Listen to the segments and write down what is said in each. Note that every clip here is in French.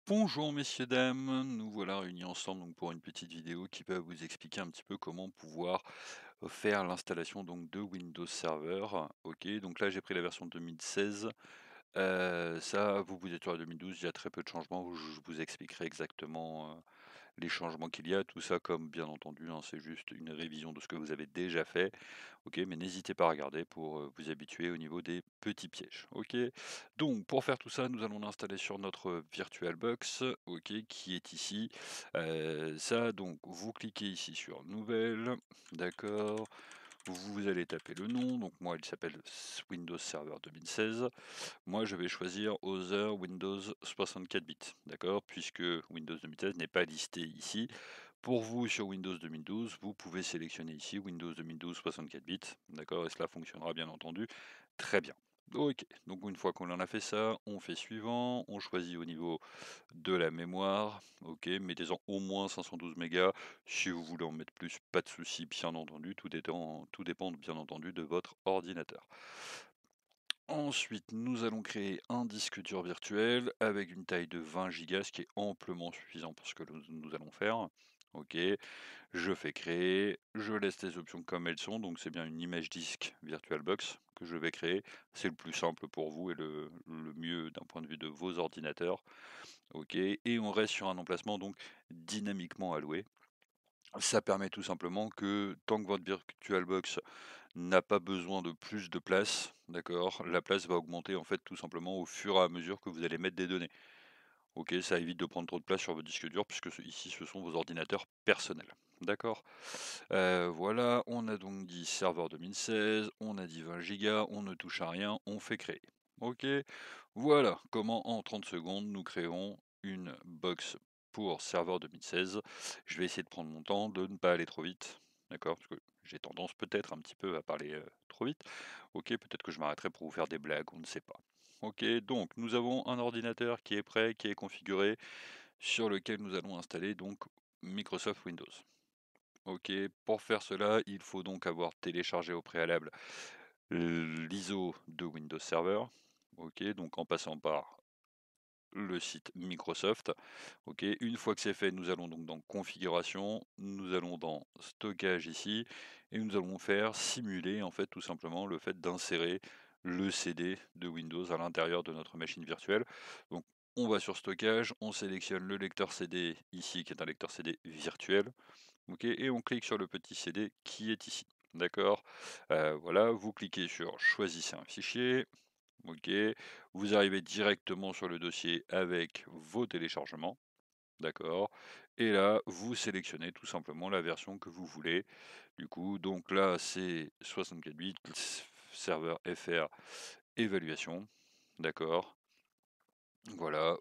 Bonjour messieurs, dames, nous voilà réunis ensemble donc pour une petite vidéo qui va vous expliquer un petit peu comment pouvoir faire l'installation donc de Windows Server. Ok, donc là j'ai pris la version 2016. Ça, vous êtes sur la 2012, il y a très peu de changements, je vous expliquerai exactement les changements qu'il y a, tout ça comme bien entendu, hein, c'est juste une révision de ce que vous avez déjà fait. OK, mais n'hésitez pas à regarder pour, vous habituer au niveau des petits pièges. OK, donc pour faire tout ça, nous allons l'installer sur notre VirtualBox, OK, qui est ici. Ça donc vous cliquez ici sur nouvelle, d'accord. Vous allez taper le nom, donc moi il s'appelle Windows Server 2016. Moi je vais choisir Other Windows 64 bits, d'accord, puisque Windows 2016 n'est pas listé ici. Pour vous, sur Windows 2012, vous pouvez sélectionner ici Windows 2012 64 bits, d'accord? Et cela fonctionnera bien entendu très bien. OK, donc une fois qu'on en a fait ça, on fait suivant, on choisit au niveau de la mémoire, OK, mettez-en au moins 512 mégas. Si vous voulez en mettre plus, pas de souci, bien entendu, tout dépend bien entendu de votre ordinateur. Ensuite, nous allons créer un disque dur virtuel avec une taille de 20 gigas, ce qui est amplement suffisant pour ce que nous allons faire. OK, je fais créer, je laisse les options comme elles sont, donc c'est bien une image disque VirtualBox que je vais créer. C'est le plus simple pour vous et le mieux d'un point de vue de vos ordinateurs. OK, et on reste sur un emplacement donc dynamiquement alloué. Ça permet tout simplement que tant que votre VirtualBox n'a pas besoin de plus de place, d'accord? La place va augmenter en fait tout simplement au fur et à mesure que vous allez mettre des données. OK, ça évite de prendre trop de place sur votre disque dur puisque ici ce sont vos ordinateurs personnels. D'accord? Voilà, on a donc dit serveur 2016, on a dit 20 gigas, on ne touche à rien, on fait créer. OK, voilà comment en 30 secondes nous créons une box pour serveur 2016. Je vais essayer de prendre mon temps, de ne pas aller trop vite, d'accord? Parce que j'ai tendance peut-être un petit peu à parler, trop vite. OK, peut-être que je m'arrêterai pour vous faire des blagues, on ne sait pas. OK, donc nous avons un ordinateur qui est prêt, qui est configuré, sur lequel nous allons installer donc Microsoft Windows. OK, pour faire cela, il faut donc avoir téléchargé au préalable l'ISO de Windows Server. OK, donc en passant par le site Microsoft. OK, une fois que c'est fait, nous allons donc dans configuration, nous allons dans stockage ici et nous allons faire simuler en fait tout simplement le fait d'insérer le CD de Windows à l'intérieur de notre machine virtuelle. Donc on va sur stockage, on sélectionne le lecteur CD ici qui est un lecteur CD virtuel. OK, et on clique sur le petit CD qui est ici. D'accord? Voilà, vous cliquez sur choisissez un fichier. OK, vous arrivez directement sur le dossier avec vos téléchargements, d'accord, et là, vous sélectionnez tout simplement la version que vous voulez. Du coup, donc là, c'est 64 bits, serveur FR évaluation, d'accord. Voilà,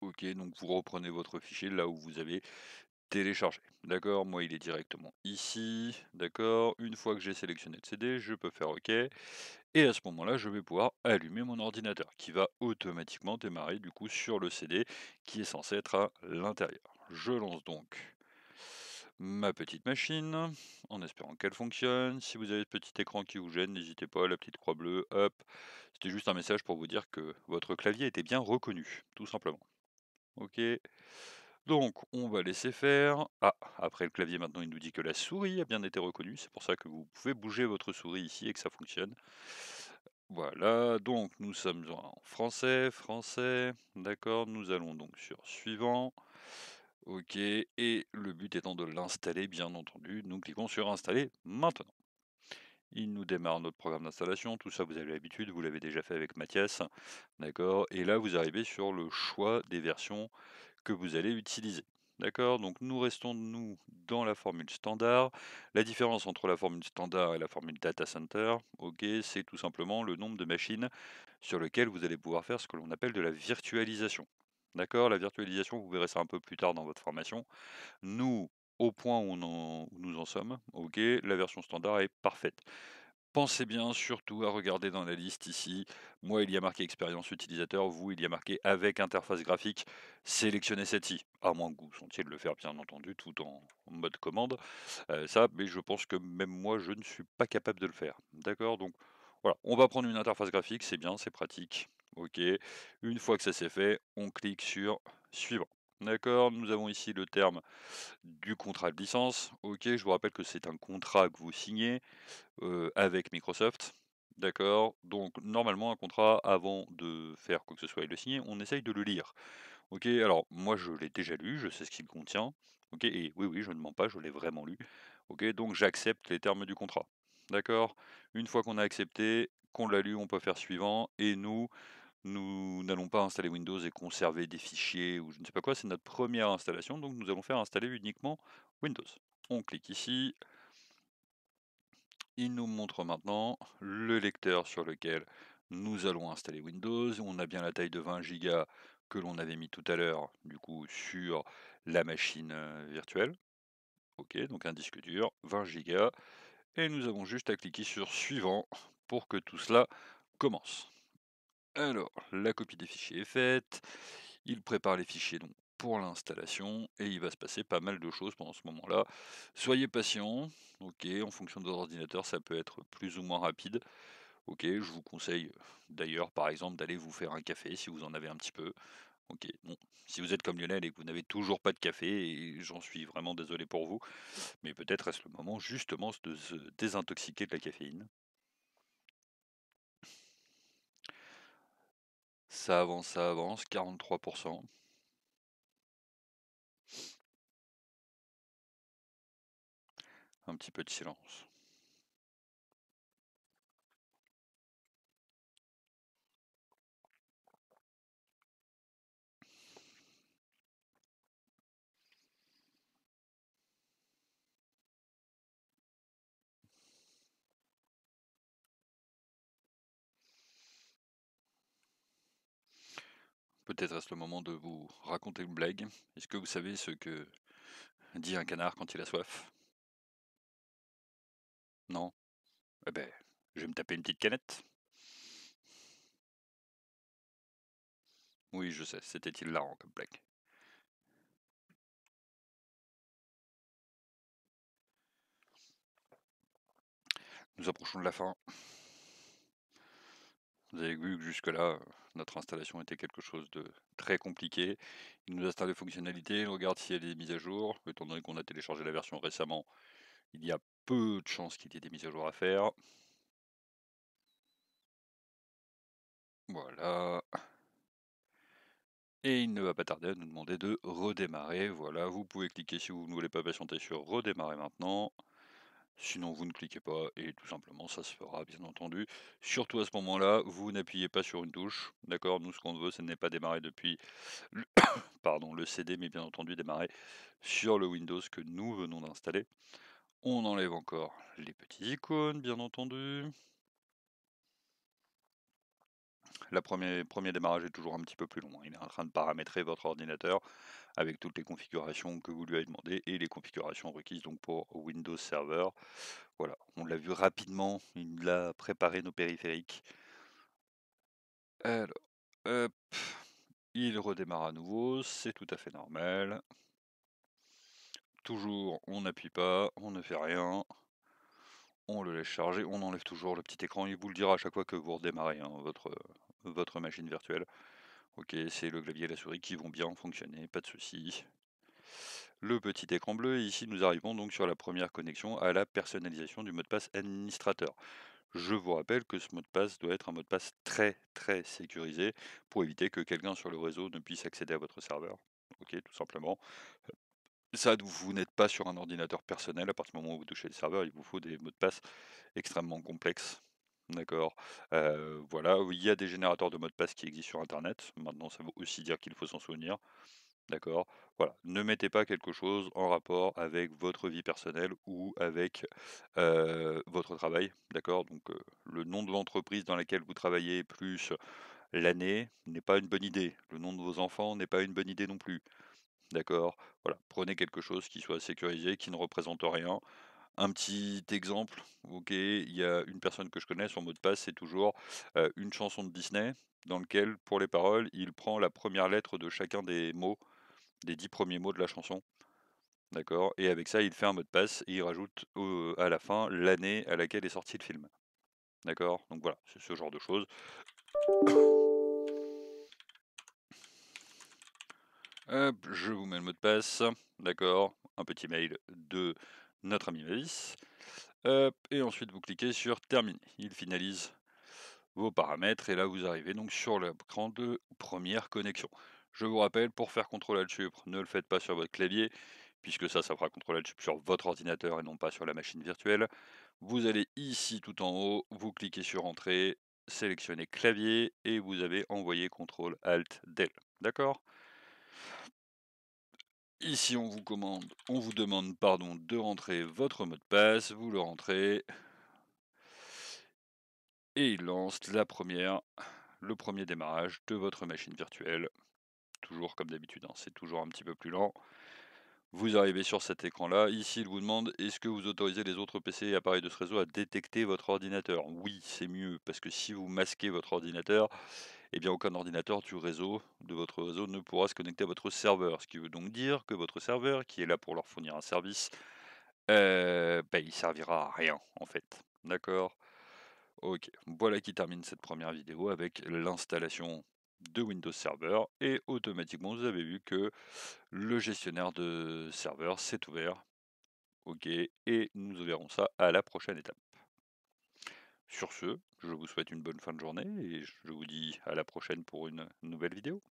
OK, donc vous reprenez votre fichier là où vous avez téléchargé. D'accord, moi il est directement ici, d'accord. Une fois que j'ai sélectionné le CD, je peux faire OK. Et à ce moment-là, je vais pouvoir allumer mon ordinateur qui va automatiquement démarrer du coup sur le CD qui est censé être à l'intérieur. Je lance donc ma petite machine en espérant qu'elle fonctionne. Si vous avez ce petit écran qui vous gêne, n'hésitez pas, la petite croix bleue, hop. C'était juste un message pour vous dire que votre clavier était bien reconnu, tout simplement. OK. Donc, on va laisser faire. Ah, après le clavier, maintenant, il nous dit que la souris a bien été reconnue. C'est pour ça que vous pouvez bouger votre souris ici et que ça fonctionne. Voilà, donc nous sommes en français, français, d'accord, nous allons donc sur suivant, ok, et le but étant de l'installer, bien entendu, nous cliquons sur installer maintenant. Il nous démarre notre programme d'installation, tout ça vous avez l'habitude, vous l'avez déjà fait avec Mathias, d'accord, et là vous arrivez sur le choix des versions que vous allez utiliser. D'accord? Donc nous restons, nous, dans la formule standard. La différence entre la formule standard et la formule data center, OK, c'est tout simplement le nombre de machines sur lequel vous allez pouvoir faire ce que l'on appelle de la virtualisation. D'accord? La virtualisation, vous verrez ça un peu plus tard dans votre formation. Nous, au point où nous en sommes, OK, la version standard est parfaite. Pensez bien surtout à regarder dans la liste ici. Moi, il y a marqué expérience utilisateur, vous, il y a marqué avec interface graphique. Sélectionnez celle-ci, à moins que vous sentiez de le faire, bien entendu, tout en mode commande. Ça, mais je pense que même moi, je ne suis pas capable de le faire. D'accord? Donc voilà, on va prendre une interface graphique, c'est bien, c'est pratique. OK. Une fois que ça c'est fait, on clique sur suivant. D'accord, nous avons ici le terme du contrat de licence. OK, je vous rappelle que c'est un contrat que vous signez, avec Microsoft. D'accord, donc normalement un contrat avant de faire quoi que ce soit et de le signer, on essaye de le lire. OK, alors moi je l'ai déjà lu, je sais ce qu'il contient. OK et oui, oui, je ne mens pas, je l'ai vraiment lu. OK, donc j'accepte les termes du contrat. D'accord? Une fois qu'on a accepté, qu'on l'a lu, on peut faire suivant et nous n'allons pas installer Windows et conserver des fichiers ou je ne sais pas quoi, c'est notre première installation, donc nous allons faire installer uniquement Windows. On clique ici, il nous montre maintenant le lecteur sur lequel nous allons installer Windows. On a bien la taille de 20 Go que l'on avait mis tout à l'heure, du coup, sur la machine virtuelle. OK, donc un disque dur, 20 Go. Et nous avons juste à cliquer sur suivant pour que tout cela commence. Alors, la copie des fichiers est faite. Il prépare les fichiers donc pour l'installation et il va se passer pas mal de choses pendant ce moment-là. Soyez patient, OK, en fonction de votre ordinateur, ça peut être plus ou moins rapide. OK, je vous conseille d'ailleurs, par exemple, d'aller vous faire un café si vous en avez un petit peu. OK, bon, si vous êtes comme Lionel et que vous n'avez toujours pas de café, et j'en suis vraiment désolé pour vous, mais peut-être est-ce le moment justement de se désintoxiquer de la caféine. Ça avance, 43%. Un petit peu de silence. Peut-être est-ce le moment de vous raconter une blague. Est-ce que vous savez ce que dit un canard quand il a soif? Non? Eh ben, je vais me taper une petite canette. Oui, je sais, c'était hilarant comme blague. Nous approchons de la fin. Vous avez vu que jusque-là, notre installation était quelque chose de très compliqué. Il nous installe les fonctionnalités, il regarde s'il y a des mises à jour. Étant donné qu'on a téléchargé la version récemment, il y a peu de chances qu'il y ait des mises à jour à faire. Voilà. Et il ne va pas tarder à nous demander de redémarrer. Voilà, vous pouvez cliquer si vous ne voulez pas patienter sur redémarrer maintenant. Sinon, vous ne cliquez pas et tout simplement, ça se fera, bien entendu. Surtout à ce moment-là, vous n'appuyez pas sur une touche. D'accord? Nous, ce qu'on veut, ce n'est pas démarrer depuis le, pardon, le CD, mais bien entendu démarrer sur le Windows que nous venons d'installer. On enlève encore les petits icônes, bien entendu. Le premier démarrage est toujours un petit peu plus long, hein. Il est en train de paramétrer votre ordinateur avec toutes les configurations que vous lui avez demandées et les configurations requises donc pour Windows Server. Voilà, on l'a vu rapidement, il a préparé nos périphériques. Alors, hop, il redémarre à nouveau, c'est tout à fait normal. Toujours, on n'appuie pas, on ne fait rien, on le laisse charger, on enlève toujours le petit écran, il vous le dira à chaque fois que vous redémarrez hein, votre machine virtuelle. OK, c'est le clavier et la souris qui vont bien fonctionner, pas de souci. Le petit écran bleu, et ici nous arrivons donc sur la première connexion à la personnalisation du mot de passe administrateur. Je vous rappelle que ce mot de passe doit être un mot de passe très très sécurisé pour éviter que quelqu'un sur le réseau ne puisse accéder à votre serveur. OK, tout simplement. Ça, vous n'êtes pas sur un ordinateur personnel. À partir du moment où vous touchez le serveur, il vous faut des mots de passe extrêmement complexes. D'accord. Voilà, oui, il y a des générateurs de mots de passe qui existent sur internet. Maintenant, ça veut aussi dire qu'il faut s'en souvenir. D'accord? Voilà, ne mettez pas quelque chose en rapport avec votre vie personnelle ou avec, votre travail, d'accord? Donc, le nom de l'entreprise dans laquelle vous travaillez plus l'année n'est pas une bonne idée. Le nom de vos enfants n'est pas une bonne idée non plus, d'accord? Voilà, prenez quelque chose qui soit sécurisé, qui ne représente rien. Un petit exemple, OK, il y a une personne que je connais, son mot de passe, c'est toujours, une chanson de Disney dans lequel, pour les paroles, il prend la première lettre de chacun des mots des 10 premiers mots de la chanson, d'accord? Et avec ça, il fait un mot de passe et il rajoute à la fin l'année à laquelle est sorti le film, d'accord? Donc voilà, c'est ce genre de choses. Hop, je vous mets le mot de passe, d'accord, un petit mail de notre ami Mavis. Hop, et ensuite vous cliquez sur terminer. Il finalise vos paramètres et là vous arrivez donc sur l'écran de première connexion. Je vous rappelle, pour faire CTRL-ALT-SUPR, ne le faites pas sur votre clavier, puisque ça fera CTRL-ALT-SUPR sur votre ordinateur et non pas sur la machine virtuelle. Vous allez ici tout en haut, vous cliquez sur entrée, sélectionnez clavier et vous avez envoyé CTRL-ALT-DEL. D'accord? Ici, on vous demande pardon, de rentrer votre mot de passe, vous le rentrez et il lance le premier démarrage de votre machine virtuelle. Toujours comme d'habitude, hein, c'est toujours un petit peu plus lent. Vous arrivez sur cet écran-là. Ici, il vous demande: «Est-ce que vous autorisez les autres PC et appareils de ce réseau à détecter votre ordinateur?» Oui, c'est mieux, parce que si vous masquez votre ordinateur, eh bien, aucun ordinateur de votre réseau ne pourra se connecter à votre serveur. Ce qui veut donc dire que votre serveur, qui est là pour leur fournir un service, bah, il servira à rien, en fait. D'accord? OK. Voilà qui termine cette première vidéo avec l'installation de Windows Server et automatiquement, vous avez vu que le gestionnaire de serveur s'est ouvert. OK, et nous verrons ça à la prochaine étape. Sur ce, je vous souhaite une bonne fin de journée et je vous dis à la prochaine pour une nouvelle vidéo.